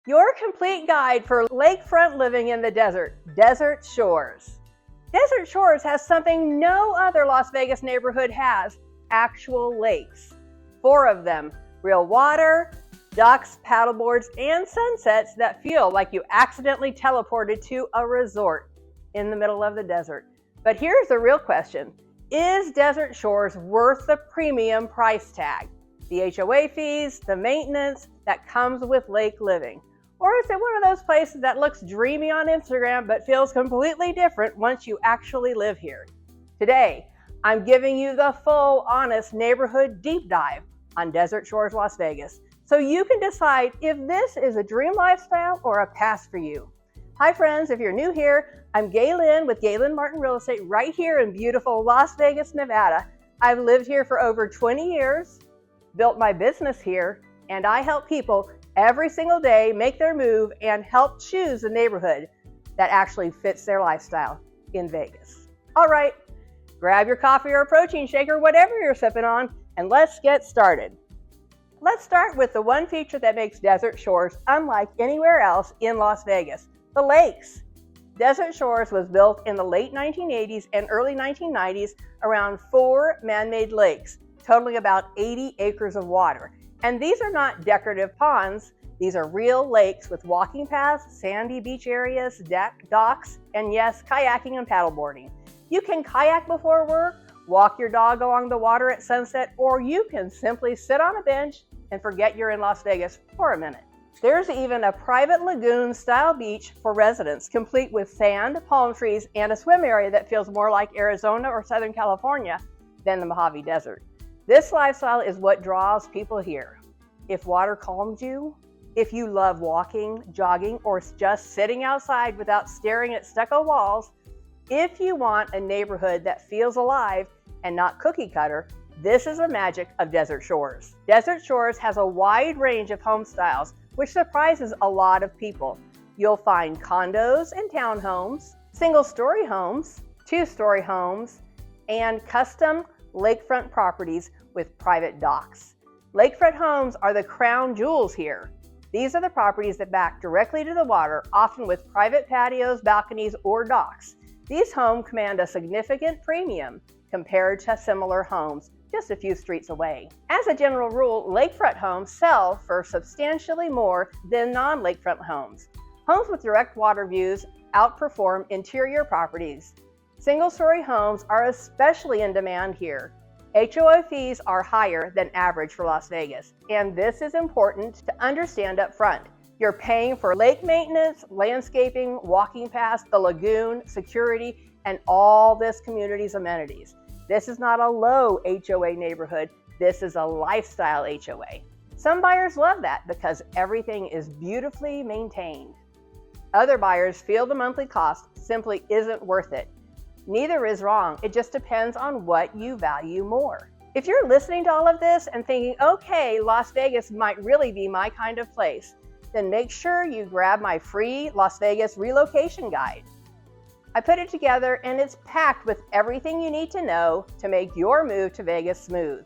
Your complete guide for lakefront living in the desert, Desert Shores. Desert Shores has something no other Las Vegas neighborhood has, actual lakes. 4 of them, real water, docks, paddleboards, and sunsets that feel like you accidentally teleported to a resort in the middle of the desert. But here's the real question. Is Desert Shores worth the premium price tag? The HOA fees, the maintenance that comes with lake living? Or is it one of those places that looks dreamy on Instagram but feels completely different once you actually live here? Today, I'm giving you the full, honest neighborhood deep dive on Desert Shores, Las Vegas, so you can decide if this is a dream lifestyle or a pass for you. Hi friends, if you're new here, I'm Gay-Lynn with Gay-Lynn Martin Real Estate right here in beautiful Las Vegas, Nevada. I've lived here for over 20 years, built my business here, and I help people every single day make their move and help choose the neighborhood that actually fits their lifestyle in Vegas. All right, grab your coffee or a protein shake or whatever you're sipping on, and let's get started. Let's start with the one feature that makes Desert Shores unlike anywhere else in Las Vegas, the lakes. Desert Shores was built in the late 1980s and early 1990s around 4 man-made lakes, totaling about 80 acres of water. And these are not decorative ponds. These are real lakes with walking paths, sandy beach areas, docks, and yes, kayaking and paddleboarding. You can kayak before work, walk your dog along the water at sunset, or you can simply sit on a bench and forget you're in Las Vegas for a minute. There's even a private lagoon-style beach for residents, complete with sand, palm trees, and a swim area that feels more like Arizona or Southern California than the Mojave Desert. This lifestyle is what draws people here. If water calms you, if you love walking, jogging, or just sitting outside without staring at stucco walls, if you want a neighborhood that feels alive and not cookie cutter, this is the magic of Desert Shores. Desert Shores has a wide range of home styles, which surprises a lot of people. You'll find condos and townhomes, single-story homes, two-story homes, and custom lakefront properties with private docks. Lakefront homes are the crown jewels here. These are the properties that back directly to the water, often with private patios, balconies, or docks. These homes command a significant premium compared to similar homes just a few streets away. As a general rule, lakefront homes sell for substantially more than non-lakefront homes. Homes with direct water views outperform interior properties. Single-story homes are especially in demand here. HOA fees are higher than average for Las Vegas, and this is important to understand up front. You're paying for lake maintenance, landscaping, walking paths, the lagoon, security, and all this community's amenities. This is not a low HOA neighborhood. This is a lifestyle HOA. Some buyers love that because everything is beautifully maintained. Other buyers feel the monthly cost simply isn't worth it. Neither is wrong. It just depends on what you value more. If you're listening to all of this and thinking, okay, Las Vegas might really be my kind of place, then make sure you grab my free Las Vegas relocation guide. I put it together and it's packed with everything you need to know to make your move to Vegas smooth.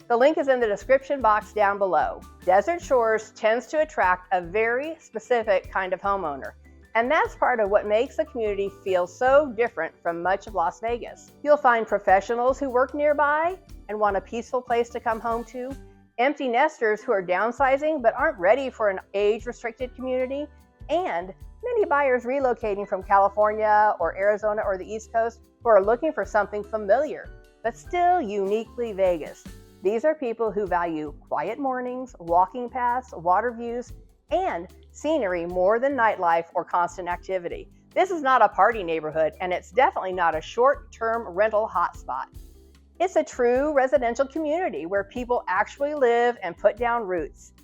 The link is in the description box down below. Desert Shores tends to attract a very specific kind of homeowner. And that's part of what makes the community feel so different from much of Las Vegas. You'll find professionals who work nearby and want a peaceful place to come home to, empty nesters who are downsizing but aren't ready for an age-restricted community, and many buyers relocating from California or Arizona or the East Coast who are looking for something familiar, but still uniquely Vegas. These are people who value quiet mornings, walking paths, water views, and scenery more than nightlife or constant activity. This is not a party neighborhood, and it's definitely not a short-term rental hotspot. It's a true residential community where people actually live and put down roots.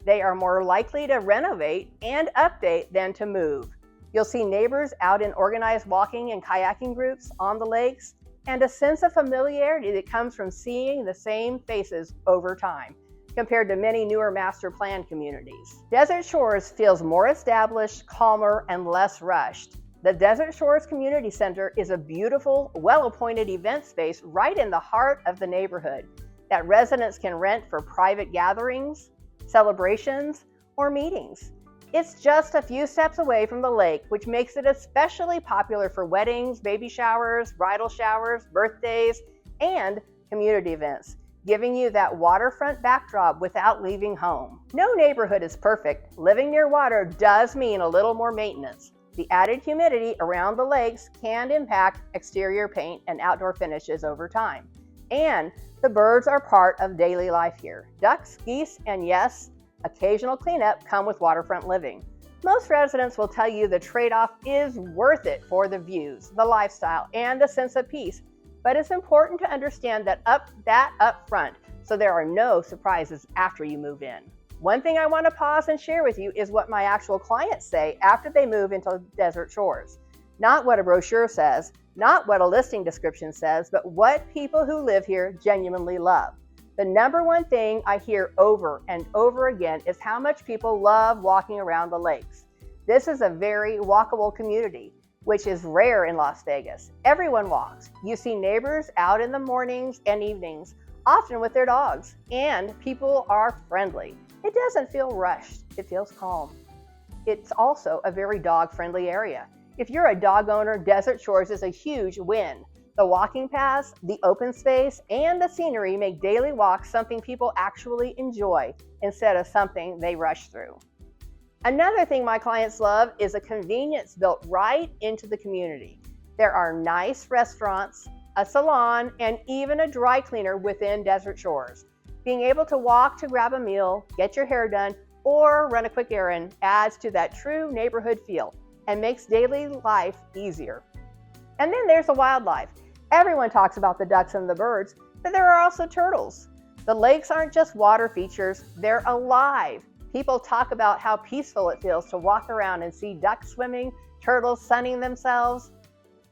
They are more likely to renovate and update than to move. You'll see neighbors out in organized walking and kayaking groups on the lakes, and a sense of familiarity that comes from seeing the same faces over time, compared to many newer master plan communities. Desert Shores feels more established, calmer, and less rushed. The Desert Shores Community Center is a beautiful, well-appointed event space right in the heart of the neighborhood that residents can rent for private gatherings, celebrations, or meetings. It's just a few steps away from the lake, which makes it especially popular for weddings, baby showers, bridal showers, birthdays, and community events, giving you that waterfront backdrop without leaving home. No neighborhood is perfect. Living near water does mean a little more maintenance. The added humidity around the lakes can impact exterior paint and outdoor finishes over time. And the birds are part of daily life here. Ducks, geese, and yes, occasional cleanup come with waterfront living. Most residents will tell you the trade-off is worth it for the views, the lifestyle, and the sense of peace. But it's important to understand that up front, so there are no surprises after you move in. One thing I want to pause and share with you is what my actual clients say after they move into Desert Shores. Not what a brochure says, not what a listing description says, but what people who live here genuinely love. The number one thing I hear over and over again is how much people love walking around the lakes. This is a very walkable community, which is rare in Las Vegas. Everyone walks. You see neighbors out in the mornings and evenings, often with their dogs, and people are friendly. It doesn't feel rushed, it feels calm. It's also a very dog-friendly area. If you're a dog owner, Desert Shores is a huge win. The walking paths, the open space, and the scenery make daily walks something people actually enjoy instead of something they rush through. Another thing my clients love is a convenience built right into the community. There are nice restaurants, a salon, and even a dry cleaner within Desert Shores. Being able to walk to grab a meal, get your hair done, or run a quick errand adds to that true neighborhood feel and makes daily life easier. And then there's the wildlife. Everyone talks about the ducks and the birds, but there are also turtles. The lakes aren't just water features, they're alive. People talk about how peaceful it feels to walk around and see ducks swimming, turtles sunning themselves,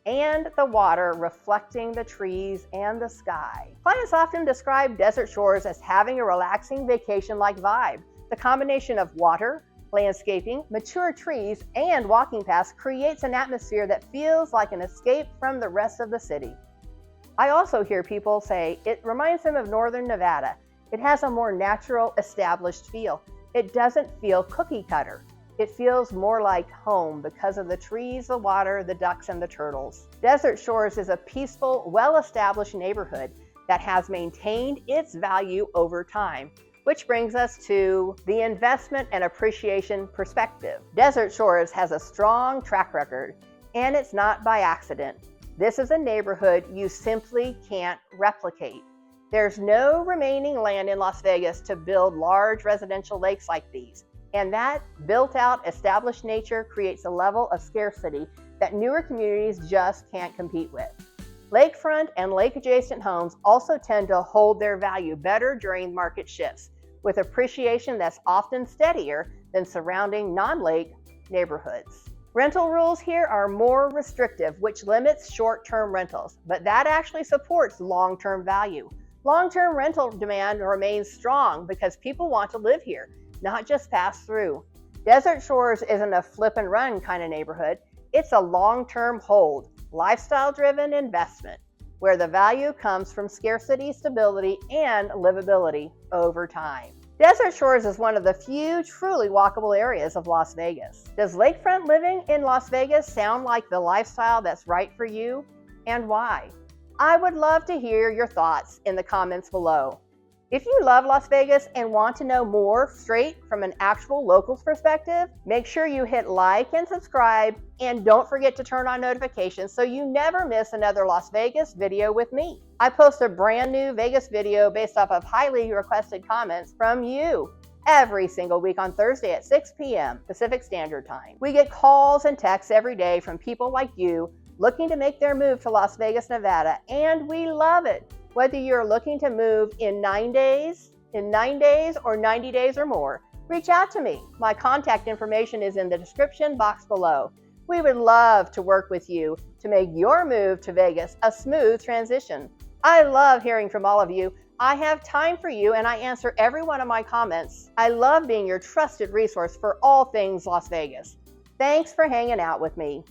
and the water reflecting the trees and the sky. Clients often describe Desert Shores as having a relaxing vacation-like vibe. The combination of water, landscaping, mature trees, and walking paths creates an atmosphere that feels like an escape from the rest of the city. I also hear people say it reminds them of northern Nevada. It has a more natural, established feel. It doesn't feel cookie cutter. It feels more like home because of the trees, the water, the ducks, and the turtles. Desert Shores is a peaceful, well-established neighborhood that has maintained its value over time, which brings us to the investment and appreciation perspective. Desert Shores has a strong track record, and it's not by accident. This is a neighborhood you simply can't replicate. There's no remaining land in Las Vegas to build large residential lakes like these. And that built-out, established nature creates a level of scarcity that newer communities just can't compete with. Lakefront and lake-adjacent homes also tend to hold their value better during market shifts, with appreciation that's often steadier than surrounding non-lake neighborhoods. Rental rules here are more restrictive, which limits short-term rentals, but that actually supports long-term value. Long-term rental demand remains strong because people want to live here, not just pass through. Desert Shores isn't a flip and run kind of neighborhood. It's a long-term hold, lifestyle-driven investment, where the value comes from scarcity, stability, and livability over time. Desert Shores is one of the few truly walkable areas of Las Vegas. Does lakefront living in Las Vegas sound like the lifestyle that's right for you, and why? I would love to hear your thoughts in the comments below. If you love Las Vegas and want to know more straight from an actual local's perspective, make sure you hit like and subscribe, and don't forget to turn on notifications so you never miss another Las Vegas video with me. I post a brand new Vegas video based off of highly requested comments from you every single week on Thursday at 6 p.m. Pacific Standard Time. We get calls and texts every day from people like you looking to make their move to Las Vegas, Nevada, and we love it. Whether you're looking to move in 9 days, or 90 days or more, reach out to me. My contact information is in the description box below. We would love to work with you to make your move to Vegas a smooth transition. I love hearing from all of you. I have time for you and I answer every one of my comments. I love being your trusted resource for all things Las Vegas. Thanks for hanging out with me.